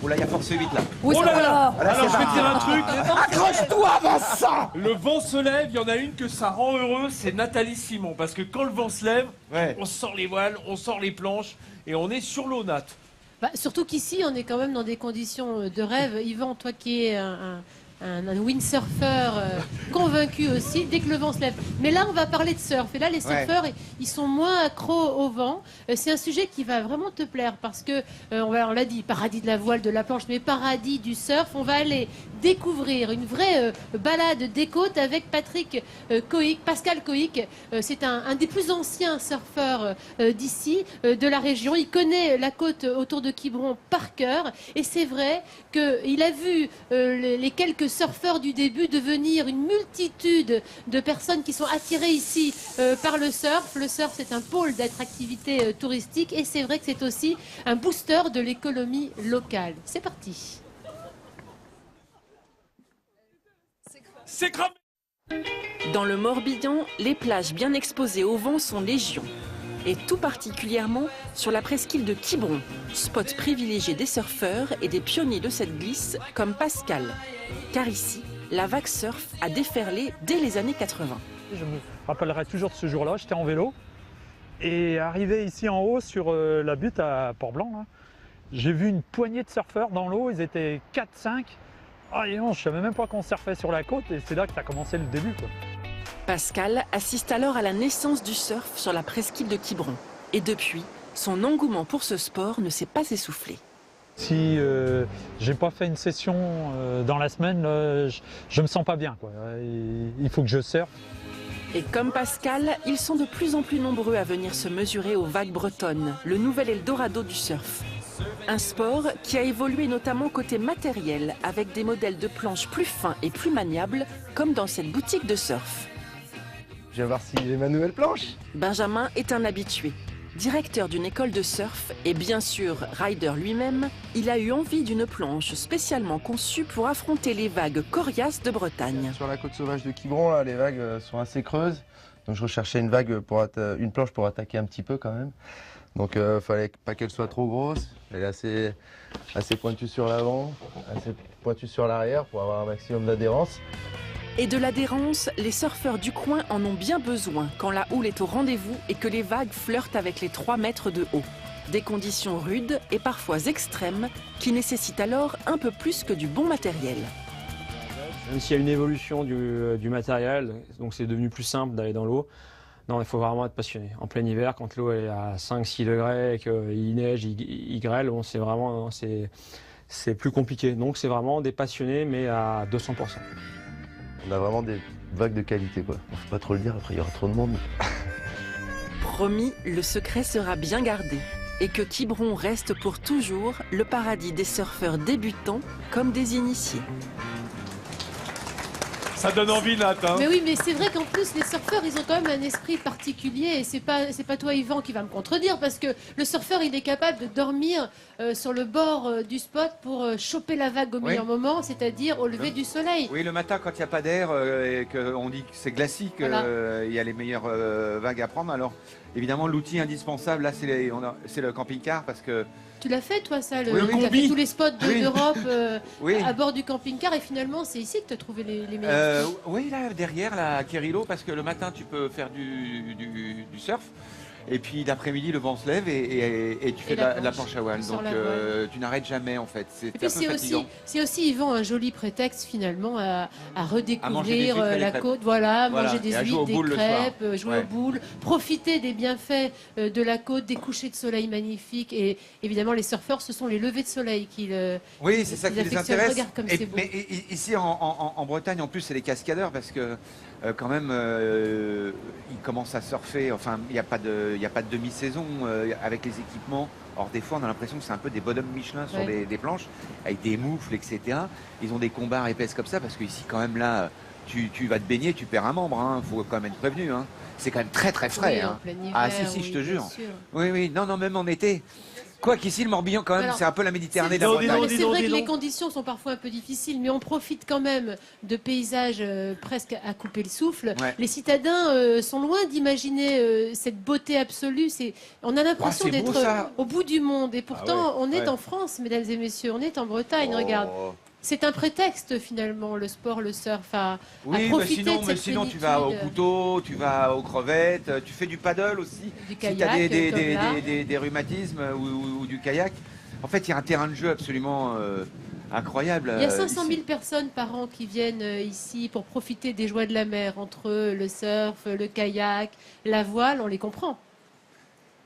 Oh là, il y a force 8 là. Oui, Oh là là. Voilà, Alors c'est je vais te dire un truc. Accroche-toi, Vincent. Le vent se lève, il y en a une que ça rend heureux, c'est Nathalie Simon. Parce que quand le vent se lève, Ouais. on sort les voiles, on sort les planches et on est sur l'eau, Nat. Bah, surtout qu'ici, on est quand même dans des conditions de rêve. Yvan, toi qui es un windsurfer convaincu aussi, dès que le vent se lève. Mais là, on va parler de surf. Et là, les surfeurs, ils sont moins accros au vent. C'est un sujet qui va vraiment te plaire parce que, on l'a dit, paradis de la voile, de la planche, mais paradis du surf. On va aller découvrir une vraie balade des côtes avec Patrick Coïc, Pascal Coïc. C'est un des plus anciens surfeurs d'ici, de la région. Il connaît la côte autour de Quiberon par cœur. Et c'est vrai qu'il a vu les quelques surfeurs du début devenir une multitude de personnes qui sont attirées ici par le surf. Le surf, c'est un pôle d'attractivité touristique et c'est vrai que c'est aussi un booster de l'économie locale. C'est parti. C'est cramé. Dans le Morbihan, les plages bien exposées au vent sont légion. Et tout particulièrement sur la presqu'île de Quiberon, spot privilégié des surfeurs et des pionniers de cette glisse comme Pascal. Car ici, la vague surf a déferlé dès les années 80. Je me rappellerai toujours de ce jour-là, j'étais en vélo et arrivé ici en haut sur la butte à Port-Blanc, j'ai vu une poignée de surfeurs dans l'eau, ils étaient 4-5. Ah et non, je savais même pas qu'on surfait sur la côte et c'est là que ça a commencé le début, quoi. Pascal assiste alors à la naissance du surf sur la presqu'île de Quiberon. Et depuis, son engouement pour ce sport ne s'est pas essoufflé. Si j'ai pas fait une session dans la semaine, je me sens pas bien, quoi. Il faut que je surfe. Et comme Pascal, ils sont de plus en plus nombreux à venir se mesurer aux vagues bretonnes, le nouvel Eldorado du surf. Un sport qui a évolué notamment côté matériel, avec des modèles de planches plus fins et plus maniables, comme dans cette boutique de surf. Je vais voir si j'ai ma nouvelle planche. Benjamin est un habitué. Directeur d'une école de surf et bien sûr rider lui-même, il a eu envie d'une planche spécialement conçue pour affronter les vagues coriaces de Bretagne. Sur la côte sauvage de Quiberon, là, les vagues sont assez creuses. Donc je recherchais une planche pour attaquer un petit peu quand même. Donc fallait pas qu'elle soit trop grosse. Elle est assez pointue sur l'avant, assez pointue sur l'arrière pour avoir un maximum d'adhérence. Et de l'adhérence, les surfeurs du coin en ont bien besoin quand la houle est au rendez-vous et que les vagues flirtent avec les 3 mètres de haut. Des conditions rudes et parfois extrêmes qui nécessitent alors un peu plus que du bon matériel. Même s'il y a une évolution du matériel, donc c'est devenu plus simple d'aller dans l'eau, non, il faut vraiment être passionné. En plein hiver, quand l'eau est à 5-6 degrés et qu'il neige, il grêle, bon, c'est plus compliqué. Donc c'est vraiment des passionnés, mais à 200%. On a vraiment des vagues de qualité, quoi. Faut pas trop le dire, après il y aura trop de monde. Promis, le secret sera bien gardé. Et que Quiberon reste pour toujours le paradis des surfeurs débutants comme des initiés. Ça donne envie, Nat. Hein. Mais oui, mais c'est vrai qu'en plus, les surfeurs, ils ont quand même un esprit particulier. Et c'est pas toi, Yvan, qui va me contredire. Parce que le surfeur, il est capable de dormir sur le bord du spot pour choper la vague au meilleur moment, c'est-à-dire au lever du soleil. Oui, le matin, quand il n'y a pas d'air et qu'on dit que c'est glacique, il y a les meilleures vagues à prendre. Alors, évidemment, l'outil indispensable, là, c'est le camping-car parce que... Tu l'as fait, toi, ça, Oui, tu as fait tous les spots d'Europe Oui. à bord du camping-car. Et finalement, c'est ici que tu as trouvé les meilleurs. Oui, là, derrière, la Kerilo, parce que le matin, tu peux faire du surf. Et puis l'après-midi, le vent se lève et tu fais de la planche à voile. Donc tu n'arrêtes jamais en fait. C'est un peu fatigant. C'est aussi, Yvan, un joli prétexte finalement à redécouvrir la côte. Voilà, manger des huîtres, des crêpes, jouer aux Ouais. boules, profiter des bienfaits de la côte, des couchers de soleil magnifiques. Et évidemment, les surfeurs, ce sont les levées de soleil qui Oui, c'est ça qui les intéresse. Regarde comme c'est beau. Mais ici en Bretagne, en plus, c'est les cascadeurs parce que quand même, ils commencent à surfer. Enfin, il n'y a pas de demi-saison avec les équipements. Or, des fois, on a l'impression que c'est un peu des bonhommes Michelin sur des planches, avec des moufles, etc. Ils ont des combats épaisses comme ça, parce qu'ici, quand même, là, tu vas te baigner, tu perds un membre. Il faut quand même être prévenu. Hein. C'est quand même très, très frais. Oui, en hein. plein hiver, Ah, si, je te jure. bien sûr. Oui, non, même en été. Quoi qu'ici, le Morbihan, quand même, Alors, c'est un peu la Méditerranée de la Non, Bretagne. dis C'est donc, vrai dis que les donc. conditions sont parfois un peu difficiles, mais on profite quand même de paysages presque à couper le souffle. Ouais. Les citadins sont loin d'imaginer cette beauté absolue. On a l'impression c'est beau, d'être ça. au bout du monde. Et pourtant, on est ouais. en France, mesdames et messieurs. On est en Bretagne, Oh. regarde. C'est un prétexte finalement, le sport, le surf, à Oui, profiter de mais cette sinon tu vas au plénitude. couteau, tu vas aux crevettes, tu fais du paddle aussi. Du Si tu as kayak, comme là. des rhumatismes ou du kayak. En fait, il y a un terrain de jeu absolument incroyable. Il y a 500 000 ici. personnes par an qui viennent ici pour profiter des joies de la mer, entre le surf, le kayak, la voile, on les comprend.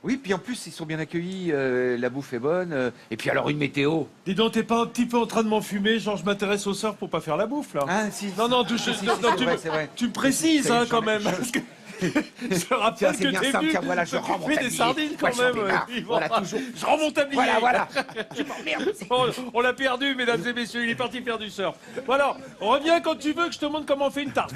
Oui, puis en plus, ils sont bien accueillis, la bouffe est bonne. Et puis alors, une météo. Dis donc, t'es pas un petit peu en train de m'enfumer? Genre, je m'intéresse au surf pour pas faire la bouffe, là. Ah, si. Non, Si, non, c'est vrai, c'est vrai. tu me précises, Ça y est, hein, quand même. je- Parce que je Tiens, rappelle c'est que bien t'es simple. venu Tiens, voilà, je rends mon t'occuper des tablier. sardines, Ouais, quand j'en même. ai marre. Yvan. Voilà, toujours. Je rends mon tablier. Voilà. Je m'emmerde. On l'a perdu, mesdames et messieurs. Il est parti faire du surf. Voilà, reviens quand tu veux que je te montre comment on fait une tarte.